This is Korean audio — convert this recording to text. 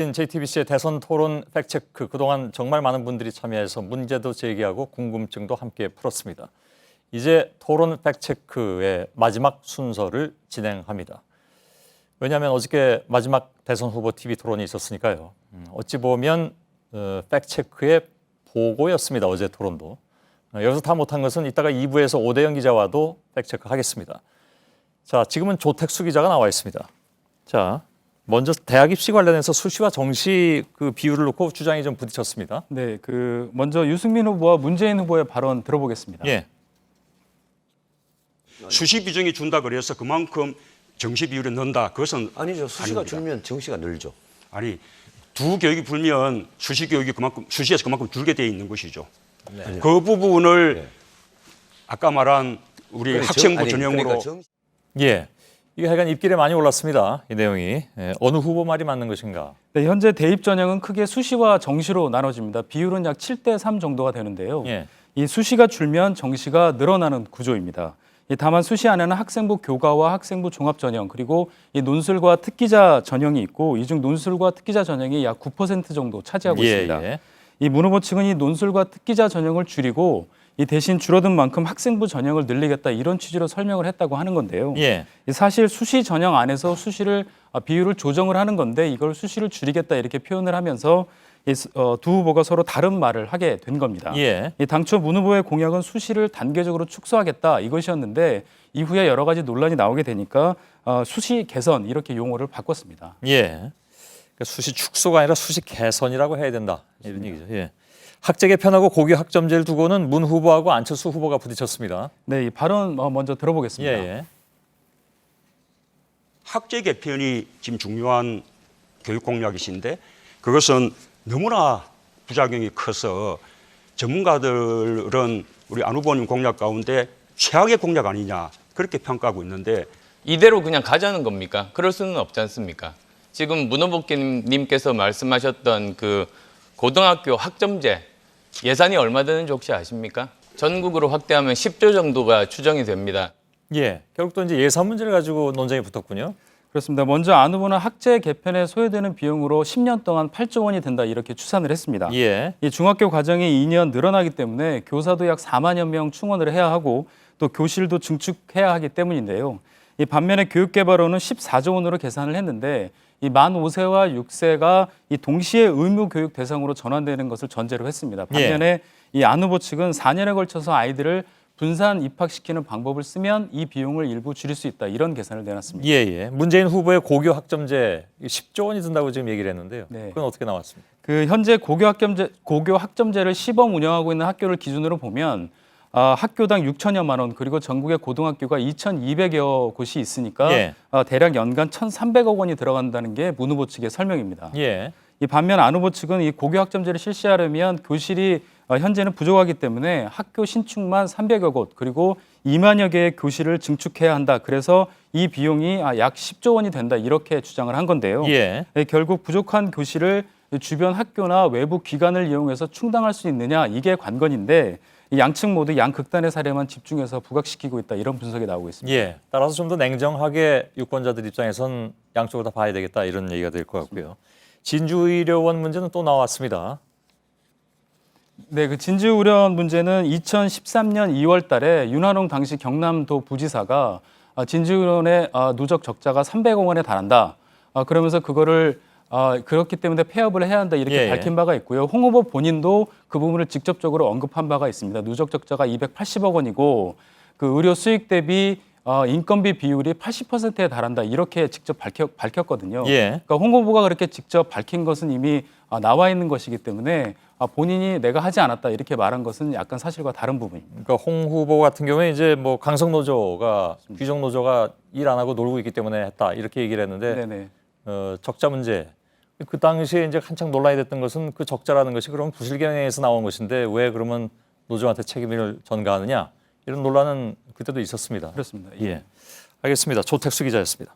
JTBC의 대선 토론 팩트체크, 그동안 정말 많은 분들이 참여해서 문제도 제기하고 궁금증도 함께 풀었습니다. 이제 토론 팩트체크의 마지막 순서를 진행합니다. 왜냐하면 어저께 마지막 대선 후보 TV 토론이 있었으니까요. 어찌 보면 팩트체크의 보고였습니다. 어제 토론도. 여기서 다 못한 것은 이따가 2부에서 오대영 기자와도 팩트체크 하겠습니다. 자, 지금은 조택수 기자가 나와 있습니다. 자, 먼저 대학 입시 관련해서 수시와 정시 그 비율을 놓고 주장이 좀 부딪혔습니다. 네, 먼저 유승민 후보와 문재인 후보의 발언 들어보겠습니다. 예. 수시 비중이 준다 그래서 그만큼 정시 비율을 넣는다. 그것은 아니죠. 수시가 아닙니다. 줄면 정시가 늘죠. 아니, 두 교육이 불면 수시 교육이 수시에서 그만큼 줄게 돼 있는 것이죠. 네. 그 부분을 네. 아까 말한 우리 학생부 전형으로 예. 이게 하여간 입길에 많이 올랐습니다. 이 내용이. 어느 후보 말이 맞는 것인가? 네, 현재 대입 전형은 크게 수시와 정시로 나눠집니다. 비율은 약 7대3 정도가 되는데요. 예. 이 수시가 줄면 정시가 늘어나는 구조입니다. 다만 수시 안에는 학생부 교과와 학생부 종합 전형 그리고 이 논술과 특기자 전형이 있고 이 중 논술과 특기자 전형이 약 9% 정도 차지하고 있습니다. 예. 이 문 후보 측은 이 논술과 특기자 전형을 줄이고 이 대신 줄어든 만큼 학생부 전형을 늘리겠다 이런 취지로 설명을 했다고 하는 건데요. 예. 사실 수시 전형 안에서 수시를 비율을 조정을 하는 건데 이걸 수시를 줄이겠다 이렇게 표현을 하면서 두 후보가 서로 다른 말을 하게 된 겁니다. 예. 당초 문 후보의 공약은 수시를 단계적으로 축소하겠다 이것이었는데 이후에 여러 가지 논란이 나오게 되니까 수시 개선 이렇게 용어를 바꿨습니다. 예. 그러니까 수시 축소가 아니라 수시 개선이라고 해야 된다. 이런 얘기죠. 예. 학제 개편하고 고교 학점제를 두고는 문 후보하고 안철수 후보가 부딪혔습니다. 네, 이 발언 먼저 들어보겠습니다. 예. 학제 개편이 지금 중요한 교육 공약이신데 그것은 너무나 부작용이 커서 전문가들은 우리 안 후보님 공약 가운데 최악의 공약 아니냐 그렇게 평가하고 있는데 이대로 그냥 가자는 겁니까? 그럴 수는 없지 않습니까? 지금 문 후보님께서 말씀하셨던 그 고등학교 학점제 예산이 얼마 되는지 혹시 아십니까? 전국으로 확대하면 10조 정도가 추정이 됩니다. 예. 결국 또 이제 예산 문제를 가지고 논쟁이 붙었군요. 그렇습니다. 먼저 안 후보는 학제 개편에 소요되는 비용으로 10년 동안 8조 원이 된다 이렇게 추산을 했습니다. 예. 이 중학교 과정이 2년 늘어나기 때문에 교사도 약 4만여 명 충원을 해야 하고 또 교실도 증축해야 하기 때문인데요. 이 반면에 교육개발원은 14조 원으로 계산을 했는데 이 만 5세와 6세가 이 동시에 의무 교육 대상으로 전환되는 것을 전제로 했습니다. 반면에 이 안 후보 측은 4년에 걸쳐서 아이들을 분산 입학시키는 방법을 쓰면 이 비용을 일부 줄일 수 있다 이런 계산을 내놨습니다. 예. 문재인 후보의 고교 학점제 10조 원이 든다고 지금 얘기를 했는데요. 네. 그건 어떻게 나왔습니까? 현재 고교 학점제를 시범 운영하고 있는 학교를 기준으로 보면 학교당 6천여만 원 그리고 전국의 고등학교가 2,200여 곳이 있으니까 예. 대략 연간 1,300억 원이 들어간다는 게 문 후보 측의 설명입니다. 예. 이 반면 안 후보 측은 이 고교 학점제를 실시하려면 교실이 현재는 부족하기 때문에 학교 신축만 300여 곳 그리고 2만여 개의 교실을 증축해야 한다. 그래서 이 비용이 약 10조 원이 된다 이렇게 주장을 한 건데요. 예. 결국 부족한 교실을 주변 학교나 외부 기관을 이용해서 충당할 수 있느냐 이게 관건인데 양측 모두 양극단의 사례만 집중해서 부각시키고 있다 이런 분석이 나오고 있습니다. 예. 따라서 좀 더 냉정하게 유권자들 입장에선 양쪽을 다 봐야 되겠다 이런 얘기가 될 것 같고요. 진주의료원 문제는 또 나왔습니다. 네, 진주의료원 문제는 2013년 2월 달에 윤한홍 당시 경남도 부지사가 진주의료원의 누적 적자가 300억 원에 달한다. 그러면서 그거를 그렇기 때문에 폐업을 해야 한다 이렇게 밝힌 바가 있고요. 홍 후보 본인도 그 부분을 직접적으로 언급한 바가 있습니다. 누적 적자가 280억 원이고 그 의료 수익 대비 인건비 비율이 80%에 달한다 이렇게 직접 밝혔거든요. 예. 그러니까 홍 후보가 그렇게 직접 밝힌 것은 이미 나와 있는 것이기 때문에 본인이 내가 하지 않았다 이렇게 말한 것은 약간 사실과 다른 부분입니다. 그러니까 홍 후보 같은 경우에 이제 뭐 강성 노조가 규정 노조가 일 안 하고 놀고 있기 때문에 했다 이렇게 얘기를 했는데 네네. 적자 문제. 그 당시에 이제 한창 논란이 됐던 것은 그 적자라는 것이 그러면 부실경영에서 나온 것인데 왜 그러면 노조한테 책임을 전가하느냐 이런 논란은 그때도 있었습니다. 그렇습니다. 예. 알겠습니다. 조택수 기자였습니다.